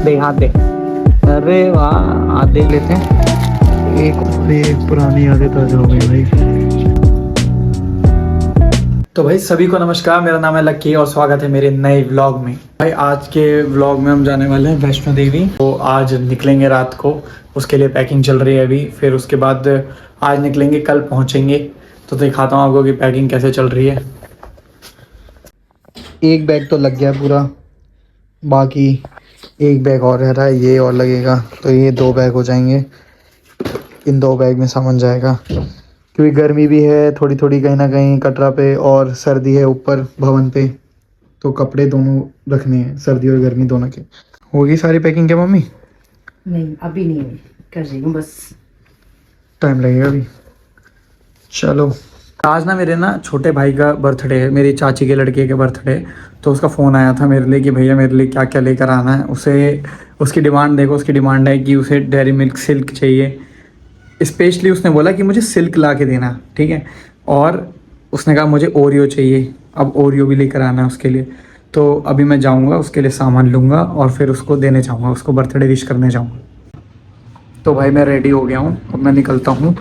दे हाथ दे। अरे वाह, हाथ दे लेते हैं। एक पुरानी यादें ताजा हो गई भाई। तो भाई सभी को नमस्कार, मेरा नाम है लक्की और स्वागत है मेरे नए व्लॉग में। भाई आज के व्लॉग में हम जाने वाले हैं वैष्णो देवी। तो आज निकलेंगे रात को, उसके लिए पैकिंग चल रही है अभी। फिर उसके बाद आज निकलेंगे, कल पहुंचेंगे। तो दिखाता हूँ आपको कि पैकिंग कैसे चल रही है। एक बैग तो लग गया पूरा, बाकी एक बैग और रह रहा है, ये और लगेगा। तो ये 2 बैग हो जाएंगे। इन 2 बैग में सामान जाएगा, क्योंकि गर्मी भी है थोड़ी थोड़ी कहीं ना कहीं कटरा पे, और सर्दी है ऊपर भवन पे। तो कपड़े दोनों रखने हैं, सर्दी और गर्मी दोनों के। होगी सारी पैकिंग क्या मम्मी? नहीं अभी नहीं कर रही हूँ, बस टाइम लगेगा अभी। चलो, आज ना मेरे ना छोटे भाई का बर्थडे है, मेरी चाची के लड़के का बर्थडे है। तो उसका फ़ोन आया था मेरे लिए कि भैया मेरे लिए क्या क्या लेकर आना है। उसे उसकी डिमांड देखो, उसकी डिमांड है कि उसे डेयरी मिल्क सिल्क चाहिए। स्पेशली उसने बोला कि मुझे सिल्क ला के देना, ठीक है। और उसने कहा मुझे ओरियो चाहिए, अब ओरियो भी लेकर आना है उसके लिए। तो अभी मैं जाऊंगा, उसके लिए सामान लूँगा और फिर उसको देने जाऊंगा, उसको बर्थडे विश करने जाऊंगा। तो भाई मैं रेडी हो गया हूँ, अब मैं निकलता हूँ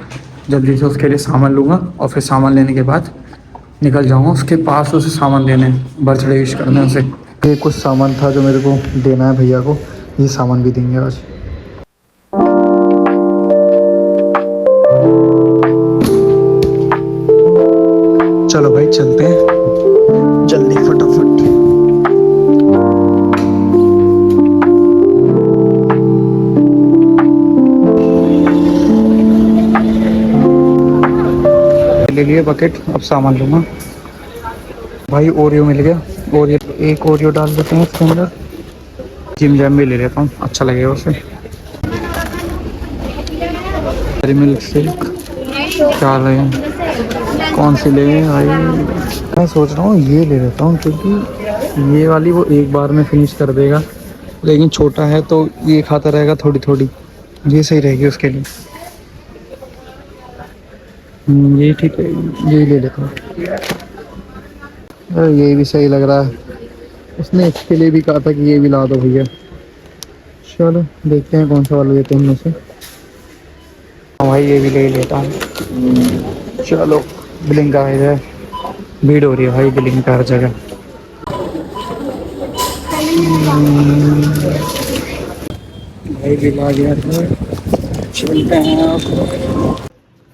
जल्दी से। उसके लिए सामान लूँगा और फिर सामान लेने के बाद निकल जाऊँगा उसके पास, उसे सामान देने, बर्थडे विश करने उसे। ये कुछ सामान था जो मेरे को देना है भैया को, ये सामान भी देंगे आज। चलो भाई चलते हैं जल्दी फटाफट। ले लिए बकेट, अब सामान लूँगा। भाई ओरियो मिल गया, ओरियो एक ओरियो डाल देते हैं इसके अंदर। जिम जैम भी ले लेता हूँ, अच्छा लगेगा उसे। डेयरी मिल्क सिल्क क्या लें, कौन सी लें भाई? मैं सोच रहा हूँ ये ले लेता हूँ, क्योंकि ये वाली वो एक बार में फिनिश कर देगा, लेकिन छोटा है तो ये खाता रहेगा थोड़ी थोड़ी। ये सही रहेगी उसके लिए। ये ठीक है, ये ले लेता हूँ। ये भी सही लग रहा है। उसने इसके लिए भी कहा था कि ये भी ला दो भैया। चलो देखते हैं कौन सा वाला लेते हैं उनमें से। हाँ भाई ये भी ले लेता हूँ। चलो बिलिंग का है, भीड़ हो रही है भाई बिलिंग का हर जगह। भाई बिल आ गया है, चलते हैं आप।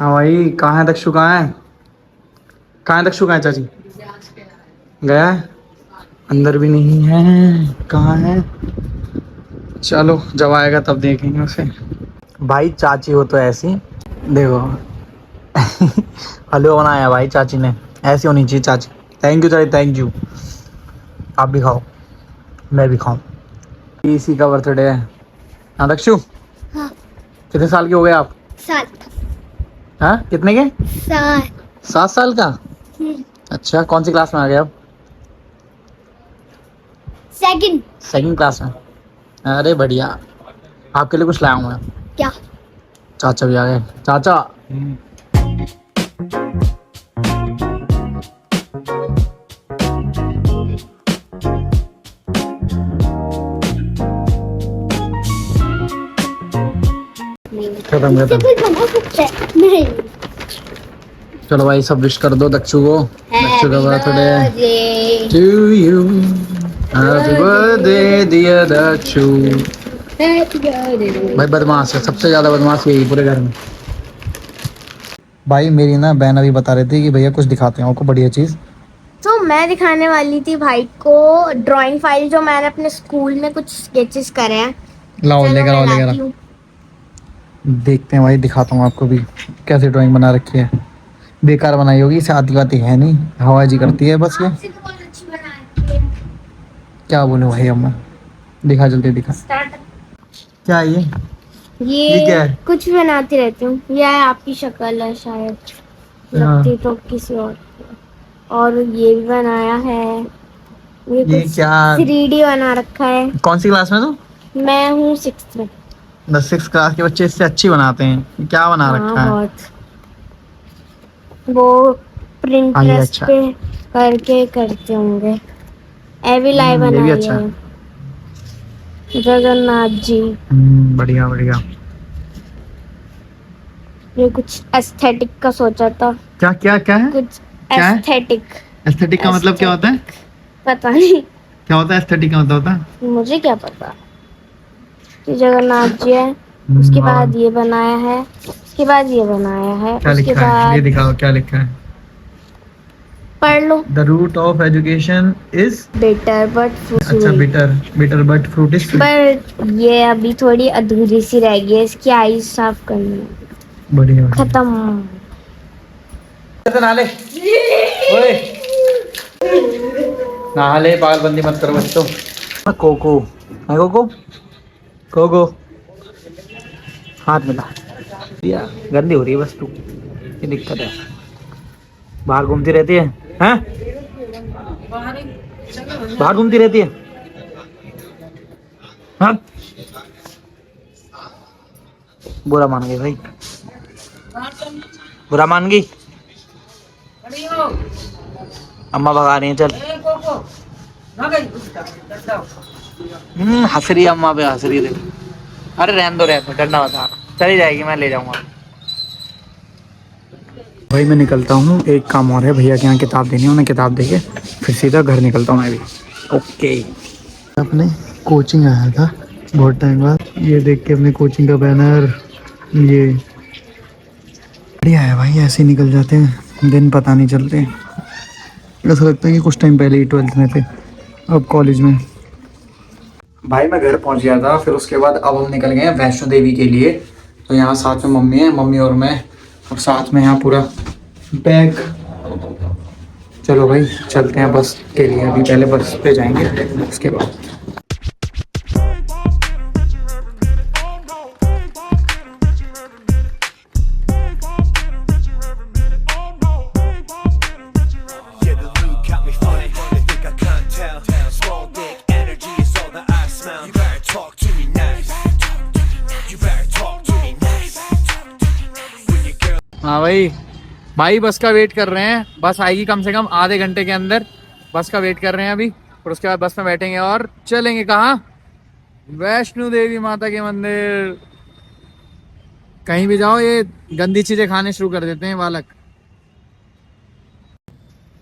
हाँ भाई कहाँ है दक्षु, कहाँ है? कहाँ है दक्षु, कहाँ है चाची? गया है? अंदर भी नहीं है, कहाँ है? चलो जब आएगा तब देखेंगे उसे। भाई चाची हो तो ऐसी देखो। हलवा बनाया भाई चाची ने, ऐसी होनी चाहिए चाची। थैंक यू चाची, थैंक यू। आप भी खाओ, मैं भी खाऊं। इसी का बर्थडे है। हाँ दक्षु, हाँ। कितने साल के हो गए आप? 7 हाँ कितने के? 7। 7 साल का? अच्छा, कौन सी क्लास में आ गए आप? सेकंड क्लास में। अरे बढ़िया, आपके लिए कुछ लाया हूँ मैं। क्या? चाचा भी आ गए, चाचा। खत्म इससे खत्म। कोई बना सकता है? नहीं। चलो भाई सब विश कर दो दक्षु को। दक्षु का birthday to you, happy birthday dear Dakshu. भाई बदमाश है, सबसे ज्यादा बदमाश यही पूरे घर में। भाई मेरी ना बहन अभी बता रही थी कि भैया कुछ दिखाते हैं आपको बढ़िया चीज। तो मैं दिखाने वाली थी भाई को ड्राइंग फाइल, जो मैंने अपने स्कूल में कुछ स्केचेस करे हैं। लाओ चलो, लेकर मैं आओ, लाती लेकर हूँ। देखते हैं भाई, दिखाता हूँ आपको भी कैसे ड्राइंग बना रखी है। बेकार बनाई होगी, इसे आती आती है नहीं, हवाजी करती है बस ये। आपसे तो बहुत अच्छी बनाई है। क्या बोलूं भाई अब मैं, दिखा जल्दी दिखा। स्टार्ट। क्या है ये? ये क्या है? कुछ भी बनाती रहती हूँ। यह आपकी शक्ल है शायद, लगती तो किसी और की। और ये भी बनाया है। ये कुछ क्या? 3D बना रखा है। कौन सी क्लास में तो? मैं हूँ 6th में। 6th क्लास के बच्चे इससे अच्छी बनाते हैं। क्या बना हाँ रखा है? बहुत। वो प्रिंटरेस्ट अच्छा। पे करके करते होंगे। एवी लाइव ये भी बनाई अच्छा है। जगन्नाथ जी। बढ़िया बढ़िया। ये कुछ एस्थेटिक का सोचा था। क्या क्या क्या है? कुछ क्या है? एस्थेटिक। एस्थेटिक का मतलब क्या होता है? पता नहीं, क्या होता है एस्थेटिक का मतलब होता है? मुझे क्या पता। ये जगन्नाथ जी है, उसके बाद ये बनाया है, उसके बाद ये बनाया है, क्या उसके लिखा है? ये बाद दिखाओ क्या लिखा है। पढ़ लो। The root of education is better but अच्छा bitter, bitter but fruit is sweet. पर ये अभी थोड़ी अधूरी सी रह गई है, इसकी आईज साफ करनी है। बढ़िया। खत्म। नाले ओए नाले, पागलबंदी मत करो बच्चों। कोको है, कोको कोको हाथ मिला या गंदी हो रही है बस तू, ये दिक्कत है। बाहर घूमती रहती है हैं? बाहर घूमती रहती है हाँ? बुरा मान गई भाई, बुरा मान गई। अम्मा भगा रही है, चल। हंस रही है अम्मा पे, हंस रही है। अरे रहने दो डरना बता, चली जाएगी, मैं ले जाऊंगा। भाई मैं निकलता हूँ, एक काम और है, भैया के यहाँ किताब देनी है, उन्हें किताब देके फिर सीधा घर निकलता हूँ मैं भी। ओके। अपने कोचिंग आया था बहुत टाइम बाद, ये देख के अपने कोचिंग का बैनर, ये बढ़िया है भाई। ऐसे ही निकल जाते हैं दिन, पता नहीं चलते। ऐसा लगता है कि कुछ टाइम पहले ही 12th में थे, अब कॉलेज में। भाई मैं घर पहुंच गया था, फिर उसके बाद अब हम निकल गए हैं वैष्णो देवी के लिए। तो यहाँ साथ में मम्मी है, मम्मी और मैं, और साथ में यहाँ पूरा बैग। चलो भाई चलते हैं बस के लिए, अभी पहले बस पे जाएंगे उसके बाद। हाँ भाई, भाई बस का वेट कर रहे हैं, बस आएगी कम से कम आधे घंटे के अंदर। बस का वेट कर रहे हैं अभी, और उसके बाद बस में बैठेंगे और चलेंगे कहाँ? वैष्णो देवी माता के मंदिर। कहीं भी जाओ ये गंदी चीजें खाने शुरू कर देते हैं बालक।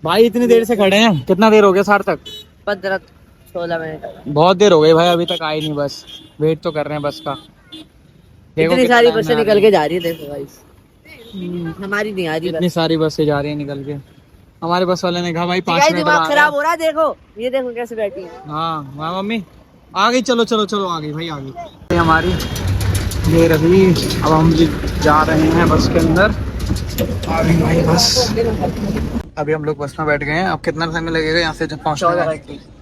भाई इतनी देर से खड़े हैं, कितना देर हो गया सार्थक? 15-16 मिनट। बहुत देर हो गई भाई, अभी तक आई नहीं बस। वेट तो कर रहे हैं बस का। देखो इतनी कितना सारी time बसें में आ निकल रही के है। जा रही है, देखो गाइस। हमारी नहीं आ रही इतनी बस। सारी बसें जा रही है निकल के। हमारे बस वाले ने कहा भाई 5 गाइस मिनट दिमाग में आ खराब हो रहा है, देखो ये देखो कैसे बैठी है। हाँ हाँ मम्मी आ गई, चलो चलो चलो आ गई भाई, आ गई हमारी ये रही। अब हम जा रहे हैं बस के अंदर, आ गई भाई बस। अभी हम लोग बस में बैठ गए हैं। अब कितना समय लगेगा यहाँ से जब पहुँचने में?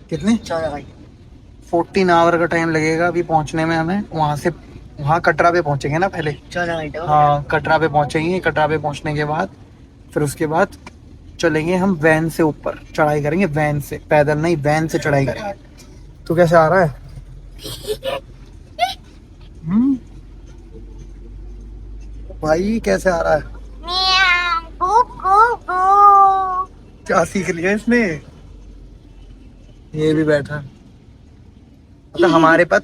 कितने? 14 आवर का टाइम लगेगा अभी पहुँचने में हमें। वहाँ से वहाँ कटरा पे पहुँचेंगे ना पहले। 14 घंटे। हाँ कटरा पे पहुँचेंगे, कटरा पे पहुँचने के बाद फिर उसके बाद चलेंगे हम वैन से ऊपर, चढ़ाई करेंगे वैन से, पैदल नहीं वैन से चढ़ाई करेंगे। तो कैसे आ रहा है? भाई कैसे आ रहा है? क्या सीख लिया इसने? ये भी बैठा, मतलब हमारे पास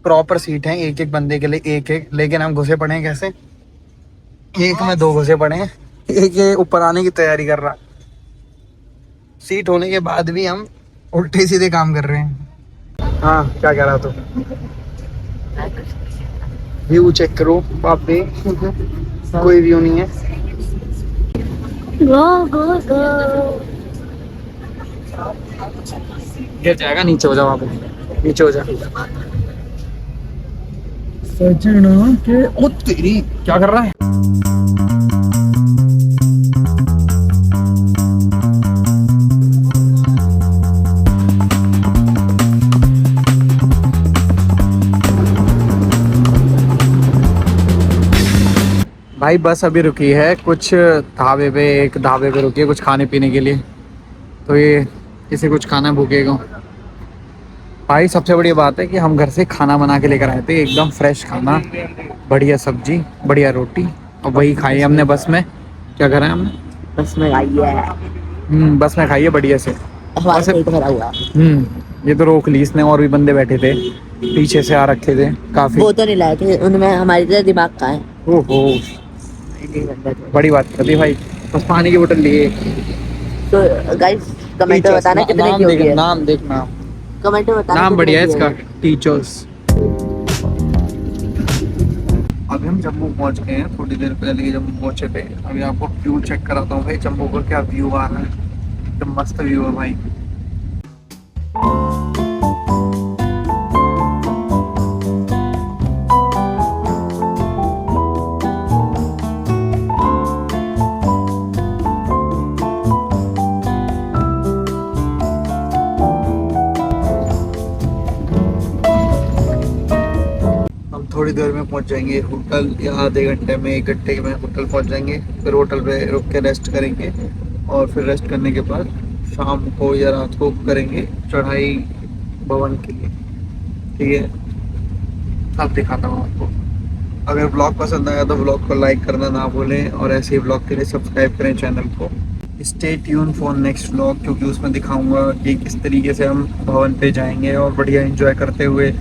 प्रॉपर सीट है एक एक बंदे के लिए, एक एक, लेकिन हम घुसे पड़े हैं कैसे? एक में 2 घुसे पड़े हैं, एक ये ऊपर आने की तैयारी कर रहा। सीट होने के बाद भी हम उल्टे सीधे काम कर रहे हैं। हाँ क्या कह रहा तू? व्यू चेक करो बाप रे, कोई व्यू नहीं है। गो गो गो। गिर जाएगा, नीचे हो जा, वहाँ पे नीचे हो जा। सजना के ओ तेरी, क्या कर रहा है? भाई बस अभी रुकी है कुछ ढाबे पे, एक ढाबे पे रुकी है कुछ खाने पीने के लिए। तो ये इसे कुछ खाना भूखेगा। भाई सबसे बड़ी बात है कि हम घर से खाना बना के लेकर आए थे, एकदम फ्रेश खाना, बढ़िया सब्जी, बढ़िया रोटी, और वही खाई हमने बस में। क्या करा है हमने? बस में आई है। बस में खाई है बढ़िया से। हमारा पेट भरा हुआ। ये तो रोक ली इसने, और भी बंदे बैठे थे पीछे से आ रखे थे काफी। वो तो नहीं लाए थे, उनमें हमारी तरह दिमाग का है। ओहो, नहीं बंदा थे। बड़ी बात कर दी भाई। बस पानी की बोतल लिए। तो गाइस कमेंट में बताना कितने की नाम होगी देख, है। नाम देख, नाम कमेंट में बताना नाम कितने बढ़िया है की इसका, होगी। टीचर्स। अभी हम जम्मू पहुंच गए हैं, थोड़ी देर पहले ही जम्मू पहुंचे थे। अभी आपको व्यू चेक कराता हूँ भाई, जम्मू का क्या व्यू आ रहा है। एकदम मस्त व्यू है भाई। हम थोड़ी देर में पहुंच जाएंगे होटल, या आधे घंटे में 1 घंटे में होटल पहुंच जाएंगे। फिर होटल पे रुक के रेस्ट करेंगे, और फिर रेस्ट करने के बाद शाम को या रात को करेंगे चढ़ाई भवन के लिए। ठीक है, अब दिखाता हूँ आपको। अगर ब्लॉग पसंद आया तो ब्लॉग को लाइक करना ना भूलें, और ऐसे ही ब्लॉग के लिए सब्सक्राइब करें चैनल को। Stay tune for next vlog, क्योंकि उसमें दिखाऊंगा कि किस तरीके से हम भवन पे जाएंगे और बढ़िया एंजॉय करते हुए